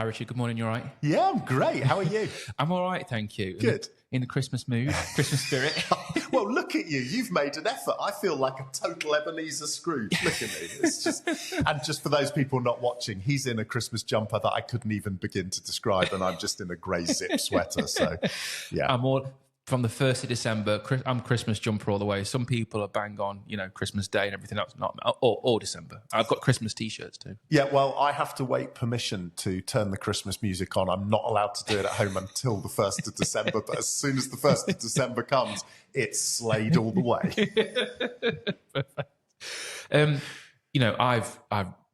Hi, Richard. Good morning. You all right? Yeah, I'm great. How are you? I'm all right, thank you. Good. In the Christmas mood, Christmas spirit. Well, look at you. You've made an effort. I feel like a total Ebenezer Scrooge. Look at me. It's just, and just for those people not watching, he's in a Christmas jumper that I couldn't even begin to describe, and I'm just in a grey zip sweater. So, yeah. I'm all from the 1st of December. I'm Christmas jumper all the way. Some people are bang on, Christmas Day and everything else. Not or December. I've got Christmas T-shirts too. Yeah, well, I have to wait permission to turn the Christmas music on. I'm not allowed to do it at home until the 1st of December. But as soon as the 1st of December comes, it's slayed all the way. I've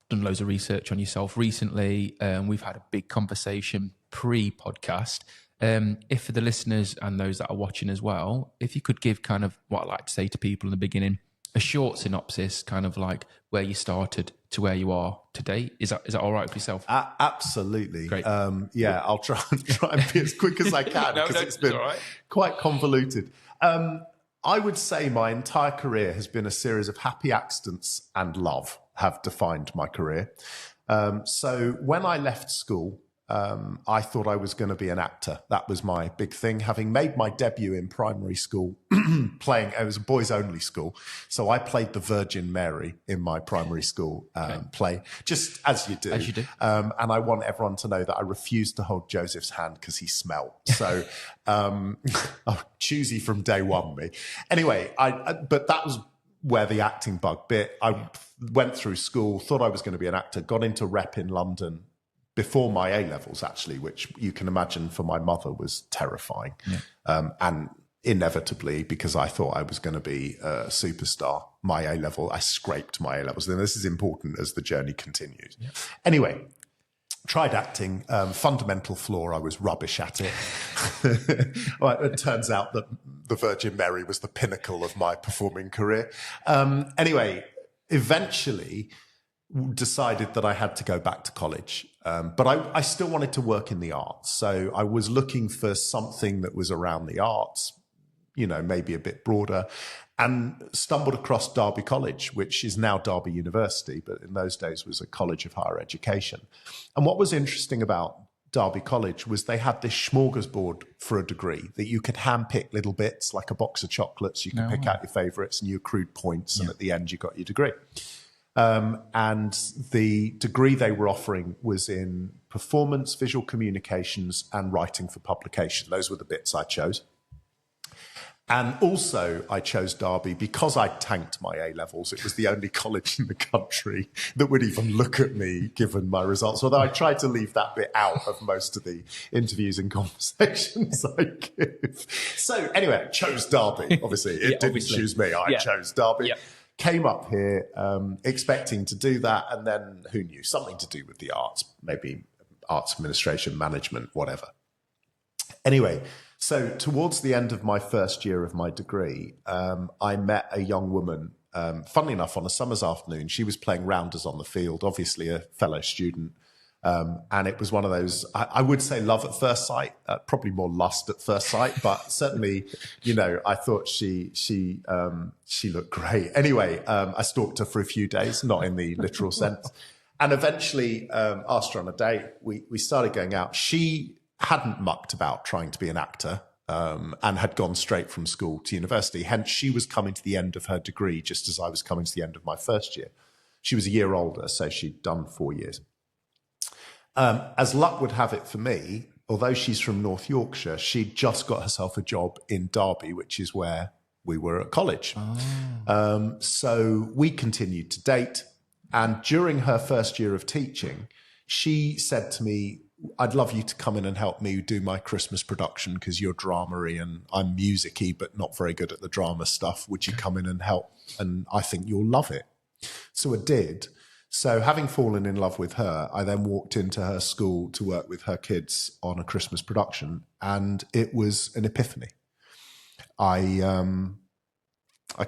done loads of research on yourself recently. We've had a big conversation pre-podcast. If for the listeners and those that are watching as well, if you could give kind of what I like to say to people in the beginning, a short synopsis, kind of like where you started to where you are today. Is that all right for yourself? Absolutely. Great. I'll try and be as quick as I can because it's been quite convoluted. I would say my entire career has been a series of happy accidents and love have defined my career. So when I left school, I thought I was going to be an actor. That was my big thing. Having made my debut in primary school, it was a boys only school. So I played the Virgin Mary in my primary school play, just as you do. As you do. And I want everyone to know that I refused to hold Joseph's hand because he smelt. So choosy from day one, me. Anyway, but that was where the acting bug bit. I went through school, thought I was going to be an actor, got into rep in London before my A-levels, actually, which you can imagine for my mother was terrifying. Yeah. And inevitably, because I thought I was going to be a superstar, my A-level, I scraped my A-levels. And this is important as the journey continues. Yeah. Anyway, tried acting, fundamental flaw, I was rubbish at it. Well, it turns out that the Virgin Mary was the pinnacle of my performing career. Anyway, eventually decided that I had to go back to college. But I still wanted to work in the arts. So I was looking for something that was around the arts, maybe a bit broader, and stumbled across Derby College, which is now Derby University, but in those days was a college of higher education. And what was interesting about Derby College was they had this smorgasbord for a degree that you could handpick little bits, like a box of chocolates. You could pick out your favourites and you accrued points, and at the end you got your degree. And the degree they were offering was in performance, visual communications, and writing for publication. Those were the bits I chose. And also I chose Derby because I tanked my A-levels. It was the only college in the country that would even look at me given my results, although I tried to leave that bit out of most of the interviews and conversations I give. So anyway, chose Derby. Obviously, it didn't choose me. I chose Derby. Yeah. Came up here expecting to do that, and then who knew? Something to do with the arts, maybe arts administration, management, whatever. Anyway, so towards the end of my first year of my degree, I met a young woman, funnily enough, on a summer's afternoon. She was playing rounders on the field, obviously a fellow student. And it was one of those, I would say love at first sight, probably more lust at first sight, but certainly, I thought she looked great. Anyway, I stalked her for a few days, not in the literal sense. And eventually asked her on a date. We started going out. She hadn't mucked about trying to be an actor and had gone straight from school to university. Hence, she was coming to the end of her degree just as I was coming to the end of my first year. She was a year older, so she'd done 4 years. As luck would have it for me, although she's from North Yorkshire, she'd just got herself a job in Derby, which is where we were at college. Oh. So we continued to date. And during her first year of teaching, she said to me, I'd love you to come in and help me do my Christmas production because you're drama-y and I'm music-y, but not very good at the drama stuff. Would you come in and help? And I think you'll love it. So I did. So having fallen in love with her, I then walked into her school to work with her kids on a Christmas production, and it was an epiphany. I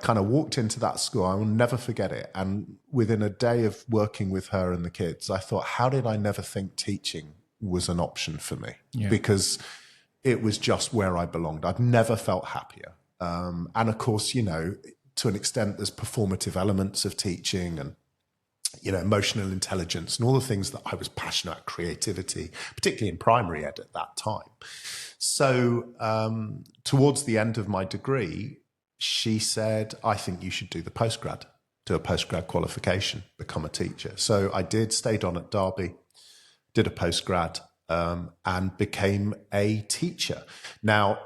kind of walked into that school. I will never forget it. And within a day of working with her and the kids, I thought, how did I never think teaching was an option for me? Yeah. Because it was just where I belonged. I'd never felt happier. And of course, to an extent, there's performative elements of teaching and emotional intelligence and all the things that I was passionate about, creativity, particularly in primary ed at that time. So towards the end of my degree, she said, I think you should do a postgrad qualification, become a teacher. So I did, stayed on at Derby, did a postgrad, and became a teacher. Now,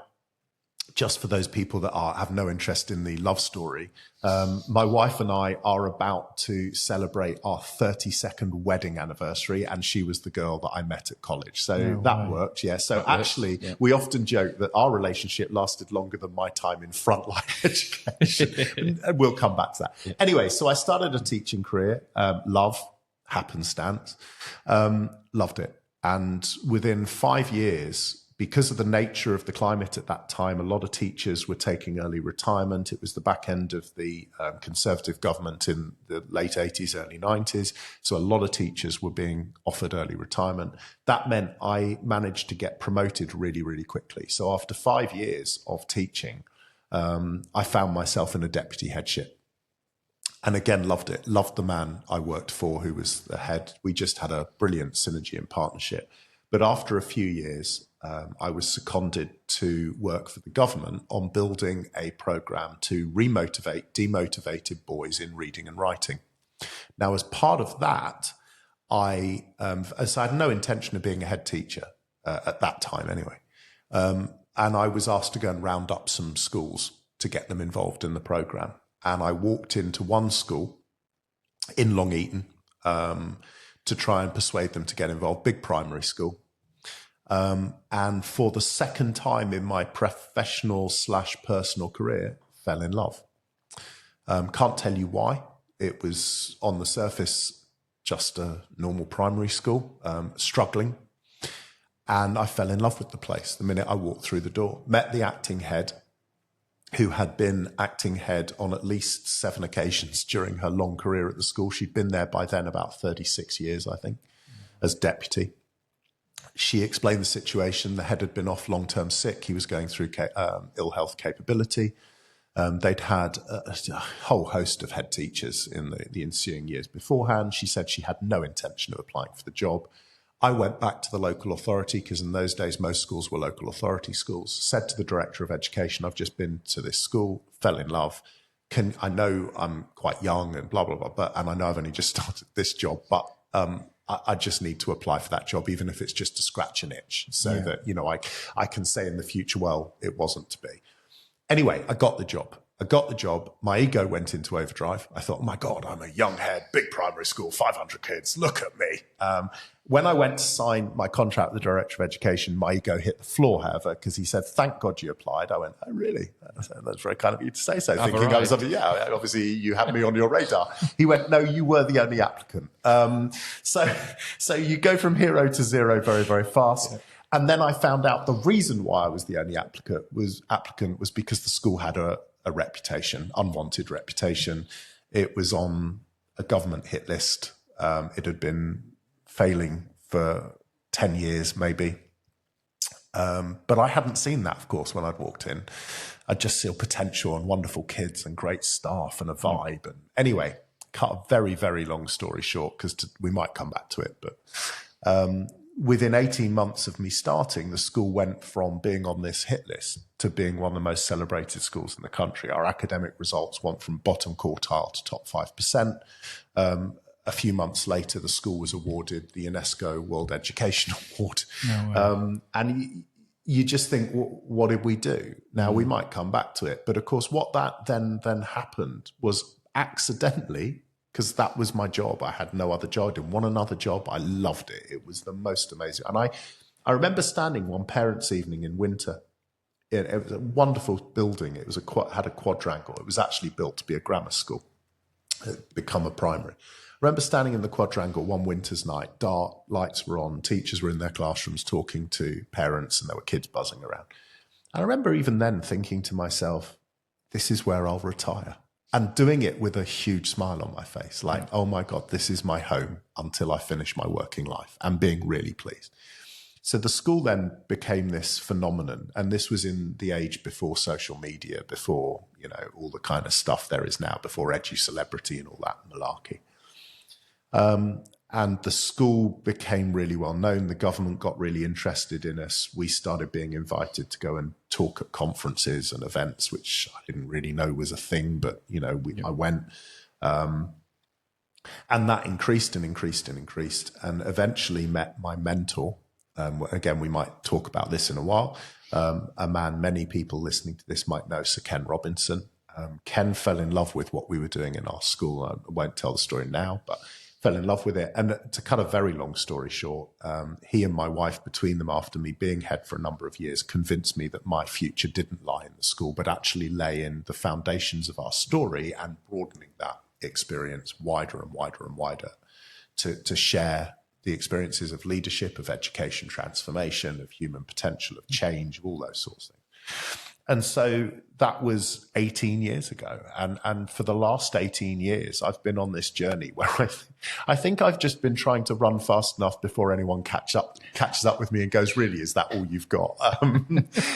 just for those people that have no interest in the love story, my wife and I are about to celebrate our 32nd wedding anniversary, and she was the girl that I met at college. So that worked, yeah. So actually, we often joke that our relationship lasted longer than my time in frontline education. And we'll come back to that. Yeah. Anyway, so I started a teaching career, happenstance, loved it. And within 5 years, because of the nature of the climate at that time, a lot of teachers were taking early retirement. It was the back end of the Conservative government in the late 80s, early 90s. So a lot of teachers were being offered early retirement. That meant I managed to get promoted really, really quickly. So after 5 years of teaching, I found myself in a deputy headship. And again, loved it. Loved the man I worked for, who was the head. We just had a brilliant synergy and partnership. But after a few years, I was seconded to work for the government on building a program to remotivate demotivated boys in reading and writing. Now, as part of that, I had no intention of being a head teacher at that time anyway. And I was asked to go and round up some schools to get them involved in the program. And I walked into one school in Long Eaton to try and persuade them to get involved, big primary school. And for the second time in my professional/personal career, fell in love. Can't tell you why. It was on the surface just a normal primary school, struggling. And I fell in love with the place the minute I walked through the door. Met the acting head, who had been acting head on at least 7 occasions during her long career at the school. She'd been there by then about 36 years, I think, as deputy. She explained the situation. The head had been off long-term sick. He was going through ill health capability. They'd had a whole host of head teachers in the ensuing years beforehand. She said she had no intention of applying for the job. I went back to the local authority, because in those days most schools were local authority schools, said to the director of education, I've just been to this school, fell in love. I know I'm quite young and blah, blah, blah, and I know I've only just started this job, but I just need to apply for that job, even if it's just to scratch an itch, so that, I can say in the future, well, it wasn't to be. Anyway, I got the job. My ego went into overdrive. I thought, oh my God, I'm a young head, big primary school, 500 kids. Look at me. When I went to sign my contract with the director of education, my ego hit the floor, however, because he said, thank God you applied. I went, oh, really? That's very kind of you to say so. Thinking I was, obviously you had me on your radar. He went, no, you were the only applicant. So you go from hero to zero very, very fast. Yeah. And then I found out the reason why I was the only applicant was because the school had a reputation, unwanted reputation. It was on a government hit list. It had been failing for 10 years, maybe. But I hadn't seen that, of course, when I'd walked in. I just saw potential and wonderful kids and great staff and a vibe. And anyway, cut a very, very long story short, because we might come back to it. But within 18 months of me starting, the school went from being on this hit list to being one of the most celebrated schools in the country. Our academic results went from bottom quartile to top 5%. A few months later, the school was awarded the UNESCO World Education Award. And you just think, what did we do? Now, we might come back to it. But of course, what that then happened was accidentally, because that was my job. I had no other job. I didn't want another job. I loved it. It was the most amazing. And I remember standing one parents' evening in winter. It was a wonderful building. It was had a quadrangle. It was actually built to be a grammar school. It had become a primary. I remember standing in the quadrangle one winter's night. Dark, lights were on. Teachers were in their classrooms talking to parents, and there were kids buzzing around. And I remember even then thinking to myself, this is where I'll retire. And doing it with a huge smile on my face, like, oh my God, this is my home until I finish my working life, and being really pleased. So the school then became this phenomenon. And this was in the age before social media, before, all the kind of stuff there is now, before edu-celebrity and all that malarkey. And the school became really well known. The government got really interested in us. We started being invited to go and talk at conferences and events, which I didn't really know was a thing, but I went. And that increased and increased and increased, and eventually met my mentor. Again, we might talk about this in a while. A man many people listening to this might know, Sir Ken Robinson. Ken fell in love with what we were doing in our school. I won't tell the story now, but fell in love with it. And to cut a very long story short, he and my wife, between them, after me being head for a number of years, convinced me that my future didn't lie in the school, but actually lay in the foundations of our story and broadening that experience wider and wider and wider to share the experiences of leadership, of education transformation, of human potential, of change, all those sorts of things. And so that was 18 years ago. And for the last 18 years, I've been on this journey where I think I've just been trying to run fast enough before anyone catches up with me and goes, really, is that all you've got?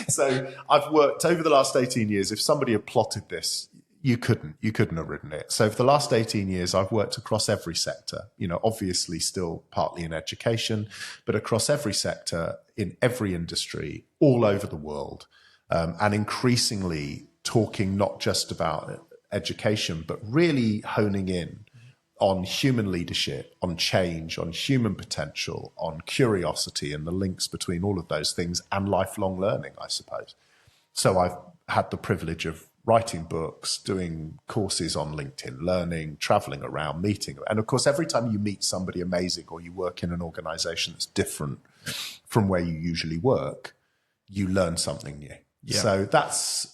So I've worked over the last 18 years. If somebody had plotted this, you couldn't have written it. So for the last 18 years, I've worked across every sector, obviously still partly in education, but across every sector, in every industry, all over the world. And increasingly talking not just about education, but really honing in on human leadership, on change, on human potential, on curiosity and the links between all of those things and lifelong learning, I suppose. So I've had the privilege of writing books, doing courses on LinkedIn Learning, traveling around, meeting. And of course, every time you meet somebody amazing or you work in an organization that's different from where you usually work, you learn something new. Yeah.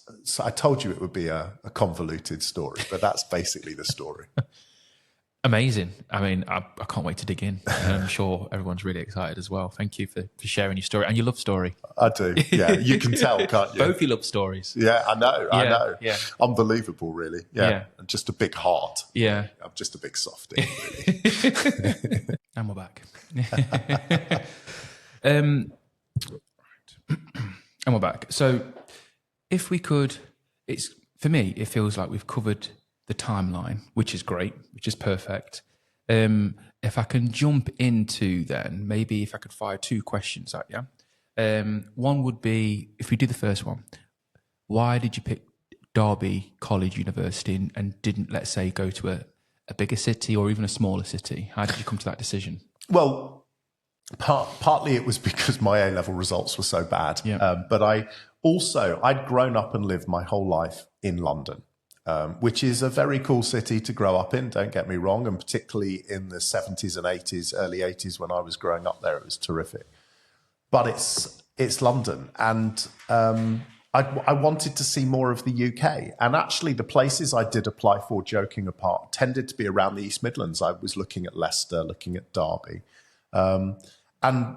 So I told you it would be a convoluted story, but that's basically the story. Amazing. I mean, I can't wait to dig in. And I'm sure everyone's really excited as well. Thank you for sharing your story. And your love story. I do. Yeah, you can tell, can't you? Both your love stories. Yeah, I know. Yeah. Unbelievable, really. Yeah. And just a big heart. Yeah. I'm just a big softie, really. And we're back. And we're back. So if we could, for me, it feels like we've covered the timeline, which is great, which is perfect. If I can jump into then, maybe if I could fire two questions at you. One would be, if we do the first one, why did you pick Derby College University and didn't, let's say, go to a bigger city or even a smaller city? How did you come to that decision? Well, partly it was because my A-level results were so bad. Yeah. But I'd grown up and lived my whole life in London, which is a very cool city to grow up in, don't get me wrong. And particularly in the 70s and 80s, early 80s, when I was growing up there, it was terrific. But it's London. And I wanted to see more of the UK. And actually, the places I did apply for, joking apart, tended to be around the East Midlands. I was looking at Leicester, looking at Derby. And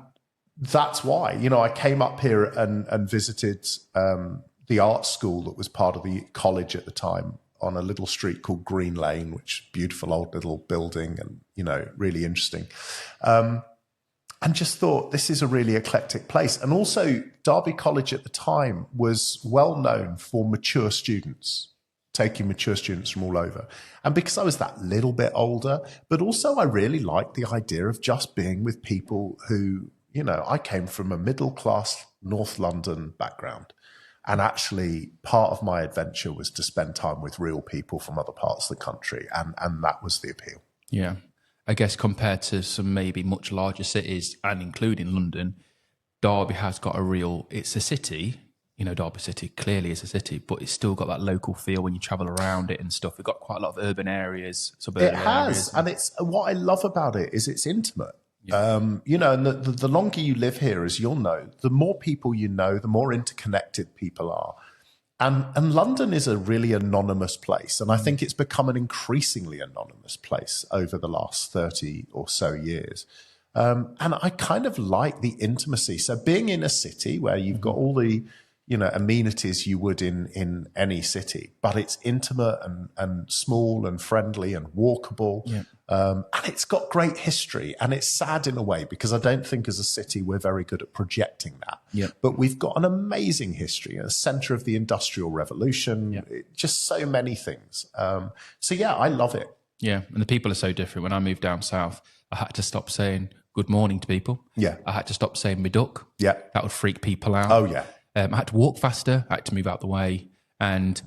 that's why, I came up here and visited the art school that was part of the college at the time on a little street called Green Lane, which beautiful old little building and, really interesting. And just thought this is a really eclectic place. And also Derby College at the time was well known for mature students, taking mature students from all over. And because I was that little bit older, but also I really liked the idea of just being with people who, I came from a middle-class North London background. And actually part of my adventure was to spend time with real people from other parts of the country. And that was the appeal. Yeah. I guess compared to some maybe much larger cities and including London, Derby has got it's a city. Derby City clearly is a city, but it's still got that local feel when you travel around it and stuff. We've got quite a lot of urban areas, suburban areas. It has, and it's what I love about it is it's intimate. Yeah. And the longer you live here, as you'll know, the more people you know, the more interconnected people are. And London is a really anonymous place. And I think it's become an increasingly anonymous place over the last 30 or so years. And I kind of like the intimacy. So being in a city where you've got all the amenities you would in any city, but it's intimate and small and friendly and walkable. Yeah. And it's got great history, and it's sad in a way because I don't think as a city we're very good at projecting that. Yeah. But we've got an amazing history, a centre of the Industrial Revolution, just so many things. So yeah, I love it. Yeah, and the people are so different. When I moved down south, I had to stop saying good morning to people. Yeah. I had to stop saying me duck. Yeah. That would freak people out. Oh, yeah. I had to walk faster. I had to move out the way. And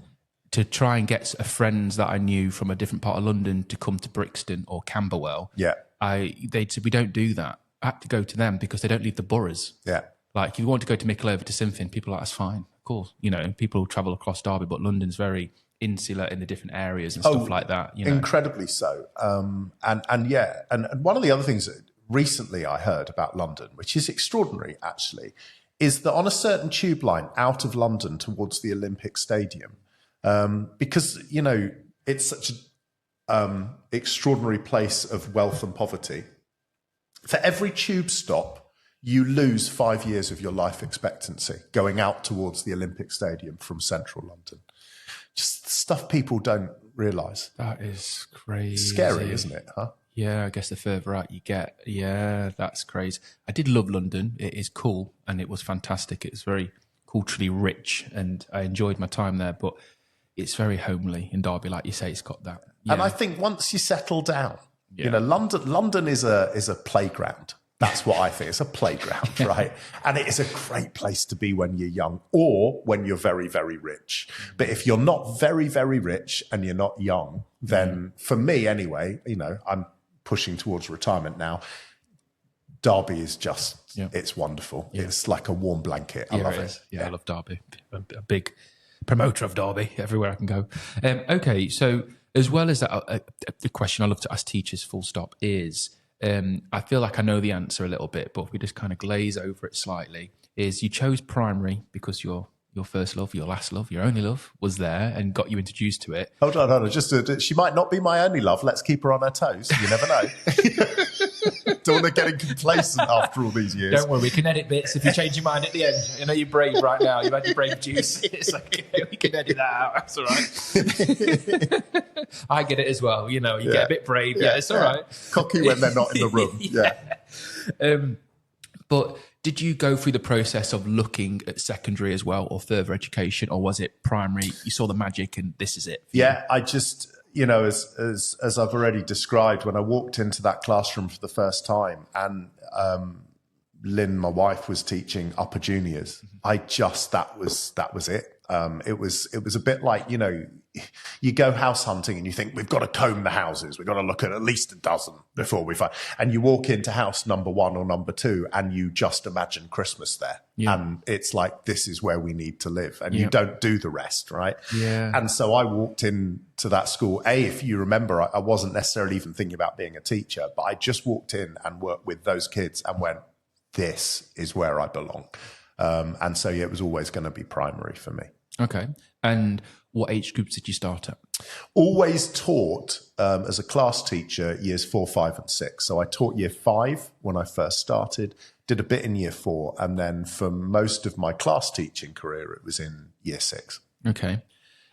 to try and get friends that I knew from a different part of London to come to Brixton or Camberwell, Yeah. they'd said, we don't do that. I had to go to them because they don't leave the boroughs. Yeah. Like, if you want to go to Mickleover to Sinfin, people are like, that's fine, of course. You know, people travel across Derby, but London's very insular in the different areas and stuff like that. You know? Incredibly so. And one of the other things that recently I heard about London, which is extraordinary actually, is that on a certain tube line out of London towards the Olympic Stadium, because, you know, it's such an extraordinary place of wealth and poverty, for every tube stop, you lose 5 years of your life expectancy going out towards the Olympic Stadium from central London. Just stuff people don't realise. That is crazy. Scary, isn't it? Huh? Yeah, I guess the further out you get, yeah, that's crazy. I did love London. It is cool and it was fantastic. It was very culturally rich and I enjoyed my time there, but it's very homely in Derby, like you say, it's got that. Yeah. And I think once you settle down, you know, London is a playground. That's what I think. It's a playground, right? And it is a great place to be when you're young or when you're very, very rich. But if you're not very, very rich and you're not young, then for me anyway, you know, I'm pushing towards retirement now. Derby is just, it's wonderful. Yeah. It's like a warm blanket. I love it. Yeah, I love Derby. A big promoter of Derby everywhere I can go. Okay, so as well as that, the question I love to ask teachers, full stop, is... I feel like I know the answer a little bit, but if we just kind of glaze over it slightly, is you chose primary because your first love, your last love, your only love was there and got you introduced to it. Hold on. She might not be my only love. Let's keep her on her toes. You never know. Don't want to get complacent after all these years. Don't worry, we can edit bits if you change your mind at the end. I know you're brave right now. You've had your brave juice. It's okay, we can edit that out. That's all right. I get it as well. You know, you get a bit brave. Yeah, it's all right. Cocky when they're not in the room. But did you go through the process of looking at secondary as well or further education, or was it primary? You saw the magic and this is it? Yeah, I just... You know, as I've already described, when I walked into that classroom for the first time and Lynn, my wife, was teaching upper juniors, that was it. It was a bit like, you know, you go house hunting and you think we've got to comb the houses. We've got to look at least a dozen before we find, and you walk into house number 1 or number 2 and you just imagine Christmas there. Yeah. And it's like, this is where we need to live and you don't do the rest. Right. Yeah. And so I walked into that school. If you remember, I wasn't necessarily even thinking about being a teacher, but I just walked in and worked with those kids and went, this is where I belong. And so, it was always going to be primary for me. Okay. And what age groups did you start at? Always taught as a class teacher years 4, 5 and 6. So I taught year 5 when I first started, did a bit in year 4. And then for most of my class teaching career, it was in year 6. Okay.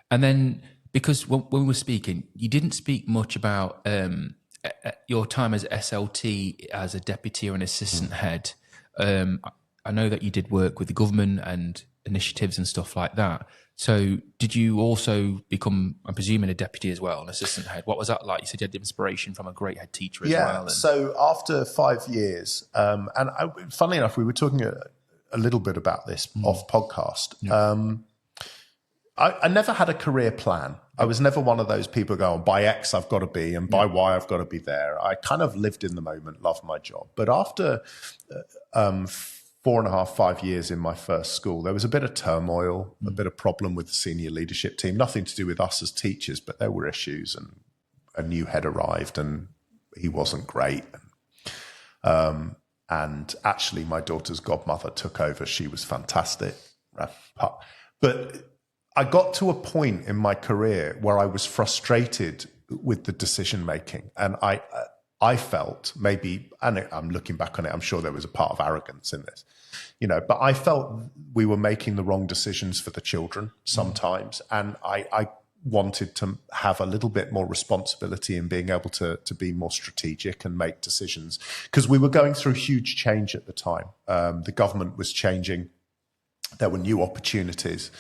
And then because when we were speaking, you didn't speak much about your time as SLT as a deputy or an assistant head. I know that you did work with the government and initiatives and stuff like that. So did you also become, I'm presuming, a deputy as well, an assistant head? What was that like? You said you had the inspiration from a great head teacher as well. Yeah, so after 5 years, funnily enough, we were talking a little bit about this off podcast. Yeah. I never had a career plan. I was never one of those people going, by X I've got to be and by Y I've got to be there. I kind of lived in the moment, loved my job. But after 4.5, 5 years in my first school, there was a bit of turmoil, a bit of problem with the senior leadership team, nothing to do with us as teachers, but there were issues and a new head arrived and he wasn't great. And actually my daughter's godmother took over. She was fantastic. But I got to a point in my career where I was frustrated with the decision making. And I felt maybe, and I'm looking back on it, I'm sure there was a part of arrogance in this, you know, but I felt we were making the wrong decisions for the children sometimes. And I wanted to have a little bit more responsibility in being able to be more strategic and make decisions because we were going through huge change at the time. The government was changing. There were new opportunities.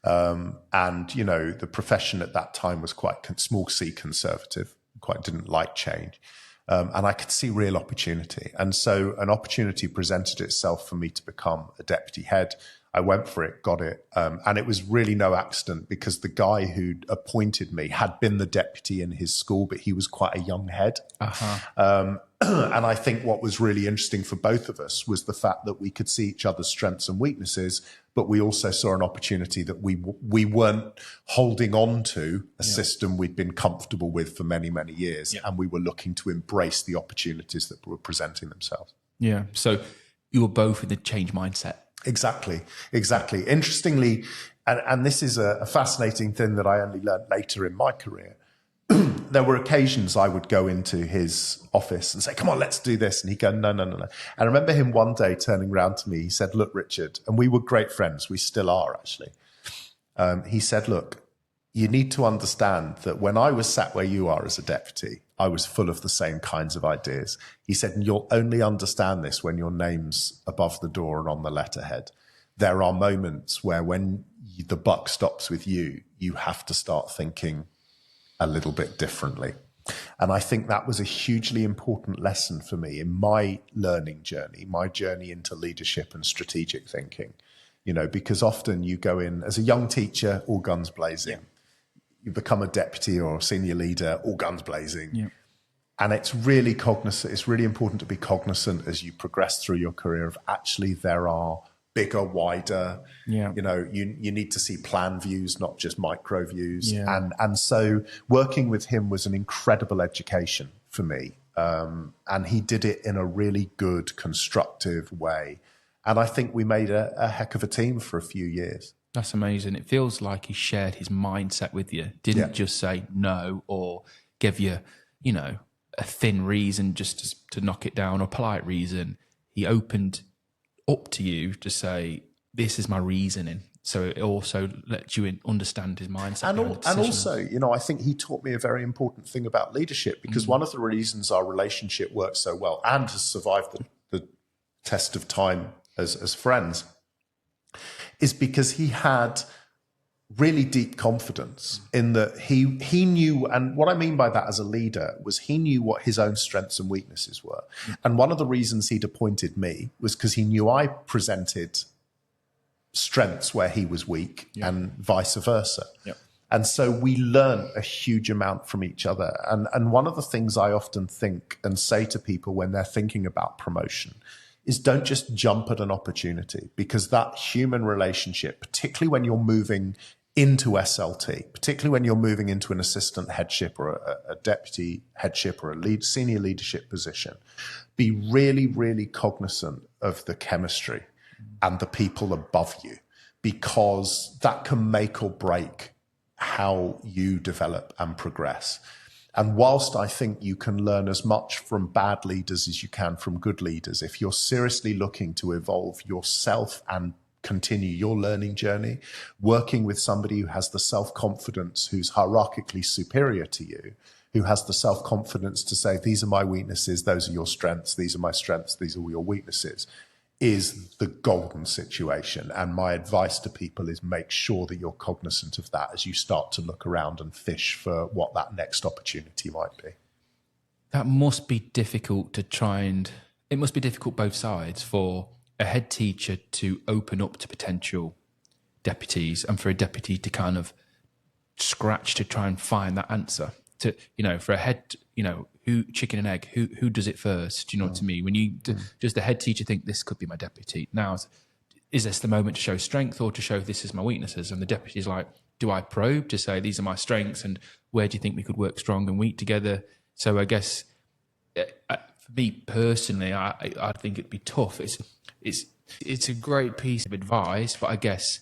And, you know, the profession at that time was quite small c conservative. quite didn't like change. And I could see real opportunity. And so an opportunity presented itself for me to become a deputy head. I went for it, got it. And it was really no accident, because the guy who'd appointed me had been the deputy in his school, but he was quite a young head. And I think what was really interesting for both of us was the fact that we could see each other's strengths and weaknesses, but we also saw an opportunity that we weren't holding on to a system we'd been comfortable with for many, many years. And we were looking to embrace the opportunities that were presenting themselves. Yeah. So you were both in the change mindset. Exactly. Interestingly, and this is a fascinating thing that I only learned later in my career, there were occasions I would go into his office and say, come on, let's do this. And he'd go, no. And I remember him one day turning around to me. He said, look, Richard, and we were great friends. We still are, actually. He said, look, you need to understand that when I was sat where you are as a deputy, I was full of the same kinds of ideas. He said, and you'll only understand this when your name's above the door and on the letterhead. There are moments where when the buck stops with you, you have to start thinking a little bit differently. And I think that was a hugely important lesson for me in my learning journey, my journey into leadership and strategic thinking, because often you go in as a young teacher, all guns blazing. You become a deputy or a senior leader, all guns blazing. Yeah. And it's really cognizant. It's really important to be cognizant as you progress through your career of actually there are bigger, wider, you need to see plan views, not just micro views. Yeah. And so working with him was an incredible education for me. And he did it in a really good, constructive way. And I think we made a heck of a team for a few years. That's amazing. It feels like he shared his mindset with you. Didn't just say no or give you, a thin reason just to knock it down, or polite reason. He opened up to you to say, this is my reasoning. So it also lets you understand his mindset. And also, I think he taught me a very important thing about leadership, because one of the reasons our relationship works so well and has survived the test of time as friends is because he had really deep confidence in that he knew, and what I mean by that as a leader was he knew what his own strengths and weaknesses were. And one of the reasons he'd appointed me was because he knew I presented strengths where he was weak and vice versa. And so we learned a huge amount from each other. And one of the things I often think and say to people when they're thinking about promotion is don't just jump at an opportunity, because that human relationship, particularly when you're moving into SLT, particularly when you're moving into an assistant headship or a deputy headship or a senior leadership position, be really, really cognizant of the chemistry and the people above you, because that can make or break how you develop and progress. And whilst I think you can learn as much from bad leaders as you can from good leaders, if you're seriously looking to evolve yourself and continue your learning journey, working with somebody who has the self-confidence, who's hierarchically superior to you, who has the self-confidence to say, these are my weaknesses, those are your strengths, these are my strengths, these are your weaknesses, is the golden situation. And my advice to people is make sure that you're cognizant of that as you start to look around and fish for what that next opportunity might be. That must be difficult to try and, it must be difficult both sides for a head teacher to open up to potential deputies and for a deputy to kind of scratch to try and find that answer. To, for a head, who chicken and egg, who does it first? Do you know what I mean? When you does the head teacher think this could be my deputy? Now, is this the moment to show strength or to show this is my weaknesses? And the deputy's like, do I probe to say these are my strengths and where do you think we could work strong and weak together? So I guess for me personally, I think it'd be tough. It's a great piece of advice, but I guess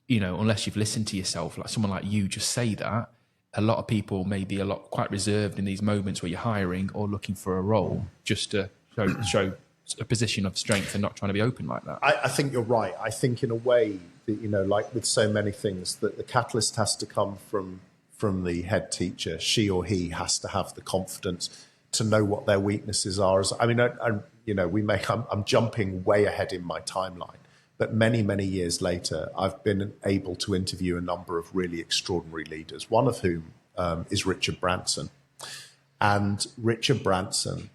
unless you've listened to yourself, like someone like you just say that. A lot of people may be quite reserved in these moments where you're hiring or looking for a role just to show a position of strength and not trying to be open like that. I think you're right. I think in a way that, like with so many things, that the catalyst has to come from the head teacher. She or he has to have the confidence to know what their weaknesses are. I'm jumping way ahead in my timeline. But many, many years later, I've been able to interview a number of really extraordinary leaders, one of whom is Richard Branson. And Richard Branson,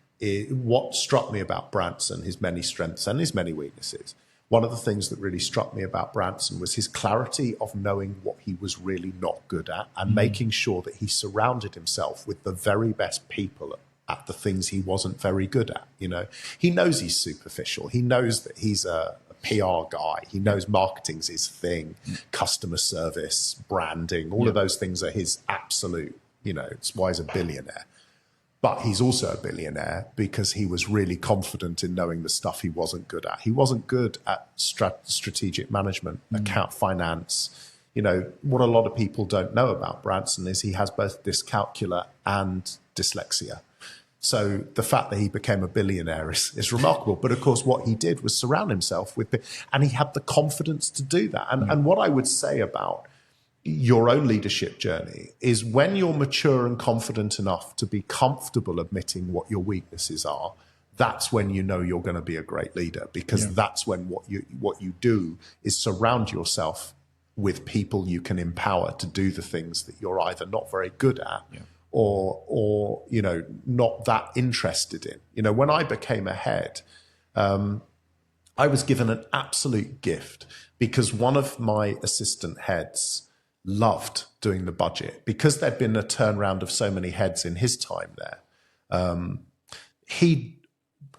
what struck me about Branson, his many strengths and his many weaknesses, one of the things that really struck me about Branson was his clarity of knowing what he was really not good at and making sure that he surrounded himself with the very best people at the things he wasn't very good at. You know, he knows he's superficial. He knows that he's a PR guy. He knows marketing's his thing, customer service, branding, all of those things are his absolute, you know, it's why he's a billionaire. But he's also a billionaire because he was really confident in knowing the stuff he wasn't good at. He wasn't good at strategic management, account finance. You know, what a lot of people don't know about Branson is he has both dyscalculia and dyslexia. So the fact that he became a billionaire is remarkable. But of course, what he did was surround himself with, and he had the confidence to do that. And what I would say about your own leadership journey is when you're mature and confident enough to be comfortable admitting what your weaknesses are, that's when you know you're going to be a great leader, because that's when what you do is surround yourself with people you can empower to do the things that you're either not very good at or you know, not that interested in. You know, when I became a head, I was given an absolute gift because one of my assistant heads loved doing the budget because there'd been a turnaround of so many heads in his time there. He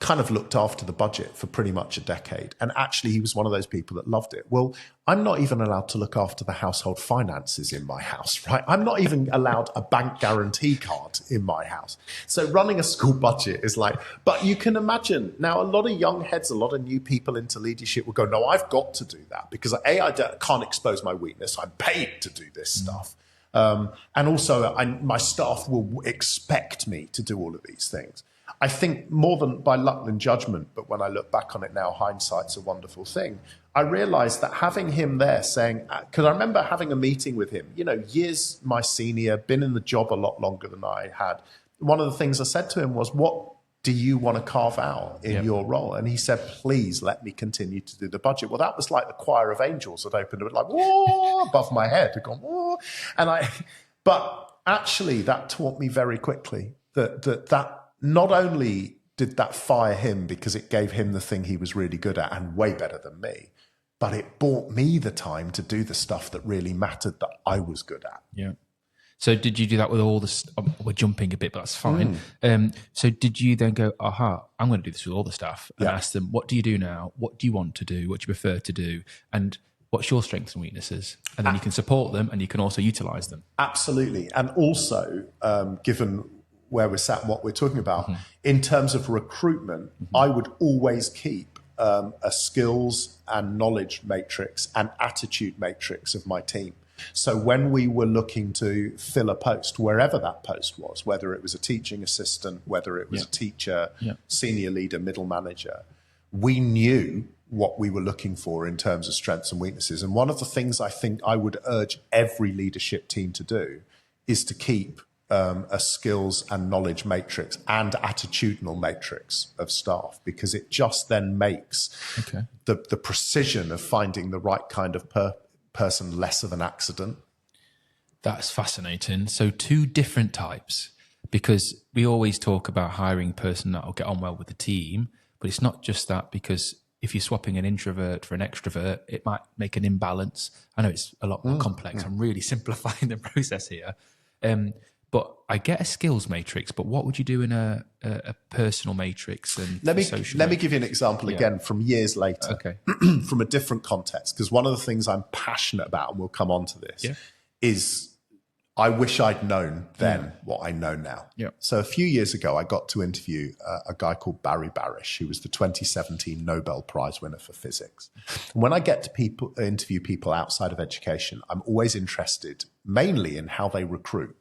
kind of looked after the budget for pretty much a decade. And actually, he was one of those people that loved it. Well, I'm not even allowed to look after the household finances in my house, right? I'm not even allowed a bank guarantee card in my house. So running a school budget is like, but you can imagine now a lot of young heads, a lot of new people into leadership will go, no, I've got to do that because I can't expose my weakness. I'm paid to do this stuff. And also my staff will expect me to do all of these things. I think more than by luck than judgment, but when I look back on it now, hindsight's a wonderful thing. I realized that having him there saying, because I remember having a meeting with him, you know, years my senior, been in the job a lot longer than I had. One of the things I said to him was, what do you want to carve out in your role? And he said, please let me continue to do the budget. Well, that was like the choir of angels that opened it like, whoa, above my head. Had gone, whoa. But actually that taught me very quickly that not only did that fire him because it gave him the thing he was really good at and way better than me, but it bought me the time to do the stuff that really mattered that I was good at. Yeah. So did you do that with all this? We're jumping a bit, but that's fine. So did you then go, aha, I'm going to do this with all the staff and ask them, what do you do now? What do you want to do? What do you prefer to do? And what's your strengths and weaknesses? And then you can support them and you can also utilize them. Absolutely. And also, given where we're sat and what we're talking about, in terms of recruitment, I would always keep a skills and knowledge matrix and attitude matrix of my team. So when we were looking to fill a post, wherever that post was, whether it was a teaching assistant, whether it was a teacher, senior leader, middle manager, we knew what we were looking for in terms of strengths and weaknesses. And one of the things I think I would urge every leadership team to do is to keep a skills and knowledge matrix and attitudinal matrix of staff, because it just then makes the precision of finding the right kind of person less of an accident. That's fascinating. So 2 different types, because we always talk about hiring a person that will get on well with the team, but it's not just that, because if you're swapping an introvert for an extrovert, it might make an imbalance. I know it's a lot more complex. I'm really simplifying the process here. But I get a skills matrix, but what would you do in a personal matrix and let me matrix? give you an example again from years later, from a different context, because one of the things I'm passionate about, and we'll come on to this, is I wish I'd known then what I know now. So a few years ago, I got to interview a guy called Barry Barish, who was the 2017 Nobel Prize winner for physics. And when I get to interview people outside of education, I'm always interested mainly in how they recruit.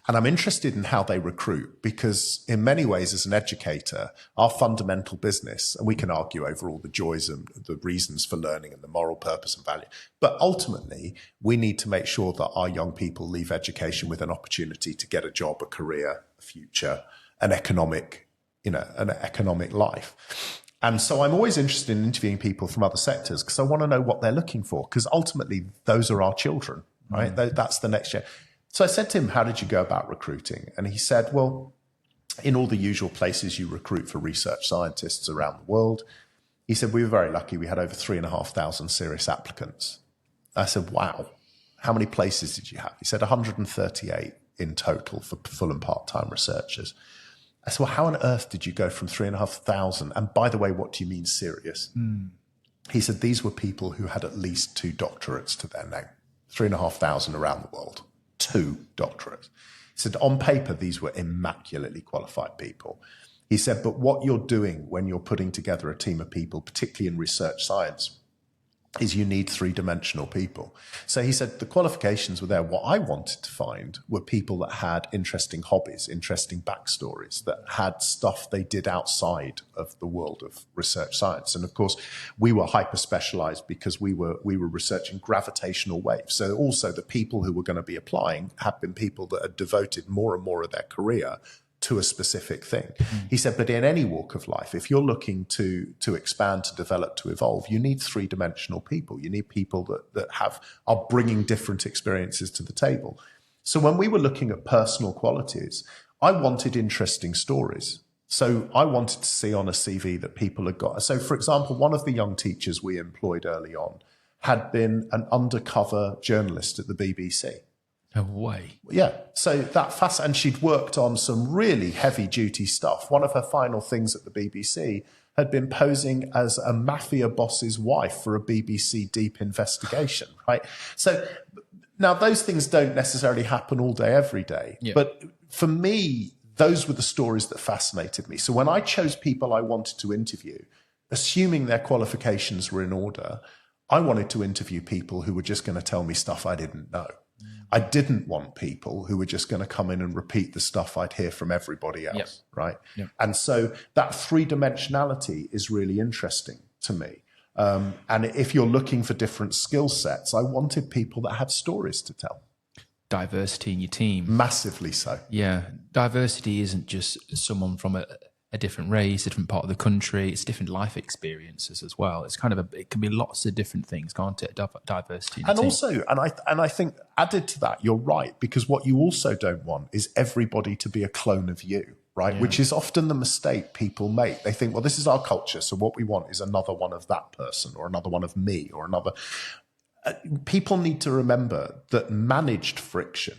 And I'm interested in how they recruit because in many ways, as an educator, our fundamental business, and we can argue over all the joys and the reasons for learning and the moral purpose and value, but ultimately, we need to make sure that our young people leave education with an opportunity to get a job, a career, a future, an economic life. And so I'm always interested in interviewing people from other sectors because I want to know what they're looking for, because ultimately, those are our children, right? That's the next year. So I said to him, how did you go about recruiting? And he said, well, in all the usual places you recruit for research scientists around the world. He said, we were very lucky. We had over 3,500 serious applicants. I said, wow, how many places did you have? He said 138 in total for full and part-time researchers. I said, well, how on earth did you go from 3,500? And by the way, what do you mean serious? He said, these were people who had at least 2 doctorates to their name, 3,500 around the world, 2 doctorates. He said, on paper, these were immaculately qualified people. He said, but what you're doing when you're putting together a team of people, particularly in research science, is you need 3-dimensional people. So he said the qualifications were there. What I wanted to find were people that had interesting hobbies, interesting backstories, that had stuff they did outside of the world of research science. And of course, we were hyper-specialized because we were researching gravitational waves. So also the people who were going to be applying had been people that had devoted more and more of their career to a specific thing. He said, but in any walk of life, if you're looking to expand, to develop, to evolve, you need 3-dimensional people. You need people that are bringing different experiences to the table. So when we were looking at personal qualities, I wanted interesting stories. So I wanted to see on a CV that people had got. So for example, one of the young teachers we employed early on had been an undercover journalist at the BBC. No way. Yeah. So and she'd worked on some really heavy duty stuff. One of her final things at the BBC had been posing as a mafia boss's wife for a BBC deep investigation, right? So now those things don't necessarily happen all day, every day. Yeah. But for me, those were the stories that fascinated me. So when I chose people I wanted to interview, assuming their qualifications were in order, I wanted to interview people who were just going to tell me stuff I didn't know. I didn't want people who were just going to come in and repeat the stuff I'd hear from everybody else, right? Yep. And so that 3-dimensionality is really interesting to me. And if you're looking for different skill sets, I wanted people that had stories to tell. Diversity in your team. Massively so. Yeah. Diversity isn't just someone from a different race, a different part of the country. It's different life experiences as well. It's kind of it can be lots of different things, can't it? Diversity. And also, and I think added to that, you're right, because what you also don't want is everybody to be a clone of you, right? Yeah. Which is often the mistake people make. They think, well, this is our culture, so what we want is another one of that person or another one of me or another. People need to remember that managed friction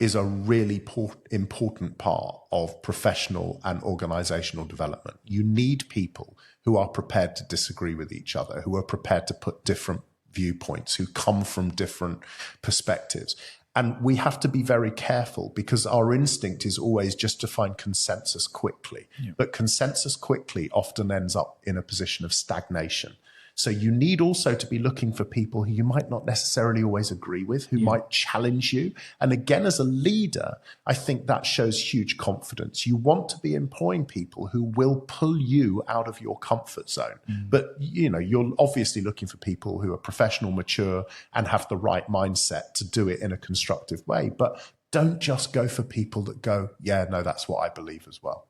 is a really important part of professional and organizational development. You need people who are prepared to disagree with each other, who are prepared to put different viewpoints, who come from different perspectives. And we have to be very careful because our instinct is always just to find consensus quickly. Yeah. But consensus quickly often ends up in a position of stagnation. So you need also to be looking for people who you might not necessarily always agree with, who might challenge you. And again, as a leader, I think that shows huge confidence. You want to be employing people who will pull you out of your comfort zone. But, you're obviously looking for people who are professional, mature, and have the right mindset to do it in a constructive way. But don't just go for people that go, yeah, no, that's what I believe as well.